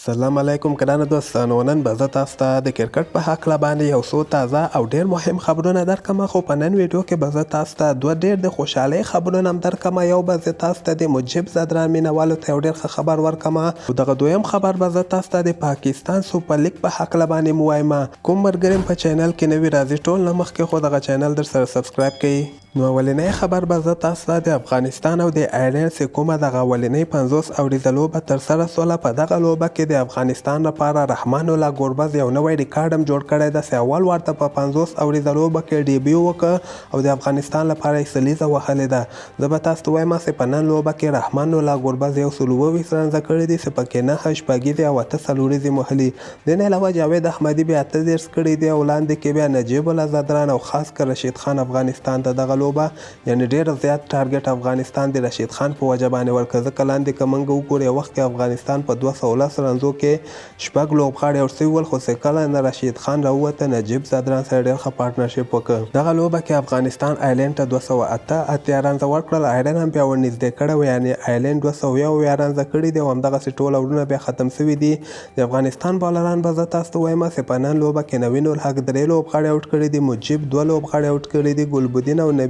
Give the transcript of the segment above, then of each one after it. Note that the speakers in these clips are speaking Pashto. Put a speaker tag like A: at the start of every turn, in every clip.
A: سلام علیکم ګرانو دوستانو، نن به زه تاسو ته د کرکټ په هکله باندې یو څو تازه او ډیر مهم خبرونه درکړم. خو په نن ویډیو کې به زه تاسو ته دوه ډیر د خوشحالۍ خبرونه هم درکړم. یو به زه تاسو ته د مجیب زدران مینوالو ته یو ډیر ښه خبر ورکړم، او دغه دویم خبر به زه تاسو ته د پاکستان سوپر لیګ په هکله باندې ووایم. کوم ملګري په چینل کې نوي راځي، ټول نه مخکې خو دغه چینل در سره سبسکرایب کړئ. نو اولنی خبر به زه تاسو ته د افغانستان او د آیرلینډ چې کومه دغه اولنۍ 50 اوریزه لوبه ترسره سوله، په دغه لوبه کې د افغانستان لپاره رحمان الله ګوربز یو نوی ریکارډ هم جوړ کړی ده چې اول ورته په 50 اوریزه لوبه کې ډیبیو وکړ او د افغانستان لپاره یې سلیزه وهلې ده. زه به تاسو ته وایم چې په نن لوبه کې رحمان الله ګوربز 120 رنزه کړي دي، چې پکې 9 شپږیزې او 8 څلوریزې وهلي. د نه علاوه جاوید احمدي بیا 38 کړي دي، او لاندې کې بیا نجیب الله زدران او خاص کر رشید خان افغانستان ته دغه لوبه یعنی ډیر زیات ټارګټ افغانستان د رشید خان په وجه باندې ورکړ. ځکه لاندې که موږ وګورو یو وخت کې افغانستان په 210 رنزو کې شپږ لوبغاړي ورسوي ول، خو چې کله نه رشید خان راووته نجیب زدران سره ډیر ښه پارټنرشپ وکړ. دغه لوبه کې افغانستان آیرلینډ ته 208 رنزه ورکړل، آیرلینډ هم بیا ورنږدې کړی و، یعنی آیرلینډ 201 رنزه کړي دي او همدغسې ټول اورونه بیا ختم سوي دي. د افغانستان بالران به زه تاسو ته وایم چې په نن لوبه کې نوین الحق 3 لوبغاړي اوټ کړي دي، مجیب 2 لوبغاړي اوټ کړي دي، ګلبدین او نبی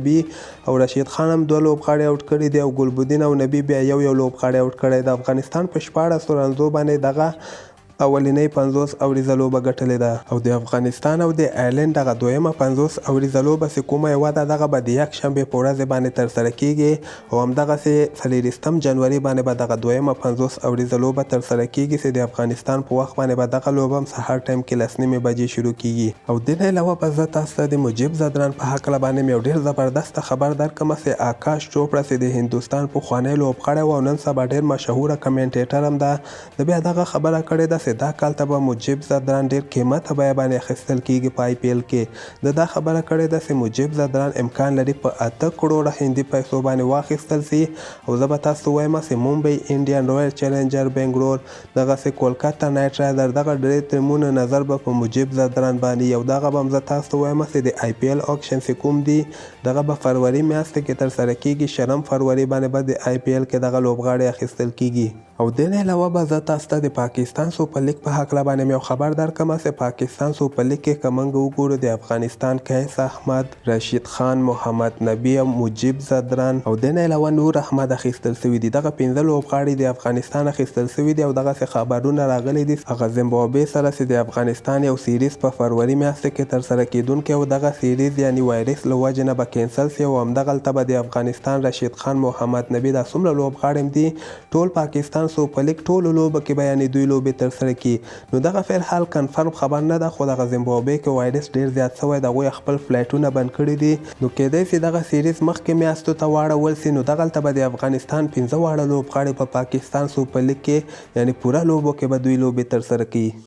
A: او رشید خان هم 2 لوبغاړي اوټ کړي دي، او ګلبدین او نبی بیا یو لوبغاړي اوټ کړی. د افغانستان په 14 رنزو باندې دغه اولنۍ 50 اوریزه لوبه ګټلې ده، او د افغانستان او د آیرلینډ دغه دویمه 50 اوریزه لوبه چې کومه یوه ده، دغه به د یکشنبې په ورځ باندې ترسره کیږي، او همدغسې 4 جنوري باندې به دغه دویمه 50 اوریزه لوبه ترسره کیږي، چې د افغانستان په وخت باندې به دغه لوبه هم سهار ټایم کې 10 بجې شروع کیږي. او د نه علاوه به زه تاسو ته د مجیب زدران په هکله باندې یو ډیر زبردست خبر درکړم چې آکاش چوپړه چې د هندوستان پخوانی لوبغاړی و او نن سبا ډیر مشهوره کمنټیټر هم ده، د بیا دغه خبره کړې ده دا کال ته به مجیب زدران ډیر قیمته بیه باندې اخیستل کیږي په آی پی ایل کې. دا خبره کړې ده چې مجیب زدران امکان لري په 8 کروڑه هندي پیسو باندې واخیستل سي. او زه به تاسو وایم چې ممبئی انډین، رویل چیلنجر بنګلور، دغسې کولکاتا نایټ رایډر، دغه ډېر ټیمونه نظر به په مجیب زدران باندې یو. دغه به هم زه تاسو ته وایم چې د آی پی ایل اکشن چې کوم دي، دغه به فروری میاشت کې ترسره کیږي، شرم فروری باندې به د آی پی ایل کې دغه لوبغاړي اخیستل کیږي. او د نه علاوه به زه تاسو ته د پاکستان سوپر لیګ په هکله باندې یو خبر درکړم چې پاکستان سوپر لیګ کې که موږ وګورو د افغانستان قیس احمد، رشید خان، محمد نبی او مجیب زدران او د نه علاوه نور احمد اخیستل سوي دي. دغه 15 لوبغاړي د افغانستان اخیستل سوي دي، او دغسې خبرونه راغلي دي هغه زیمبابوې سره چې د افغانستان یو سیریز په فروری میاشت کې ترسره کیدونکی، او دغه سیریز یعنی وایرس له وجې نه به کینسل سي، او همدغلته به د افغانستان رشید خان، محمد نبی دا څومره لوبغاړي هم دي ټول پاکستان سوپر لیګ ټولو لوبه کې به یعنې دوی لوبې ترسره کړي. نو دغه فعل حال کنفرم خبر نه ده، خو دغه زیمبابوې کې وایرس ډیر زیات شوی د هغوی خپل فلایټونه بند کړي دي. نو کیدای سي دغه سیریز مخکې میاشتو ته واړول سي، نو دغلته به د افغانستان 15 واړه لوبغاړي په پاکستان سوپر لیګ کې یعنې پوره لوبو کې به دوی لوبې ترسره کوي.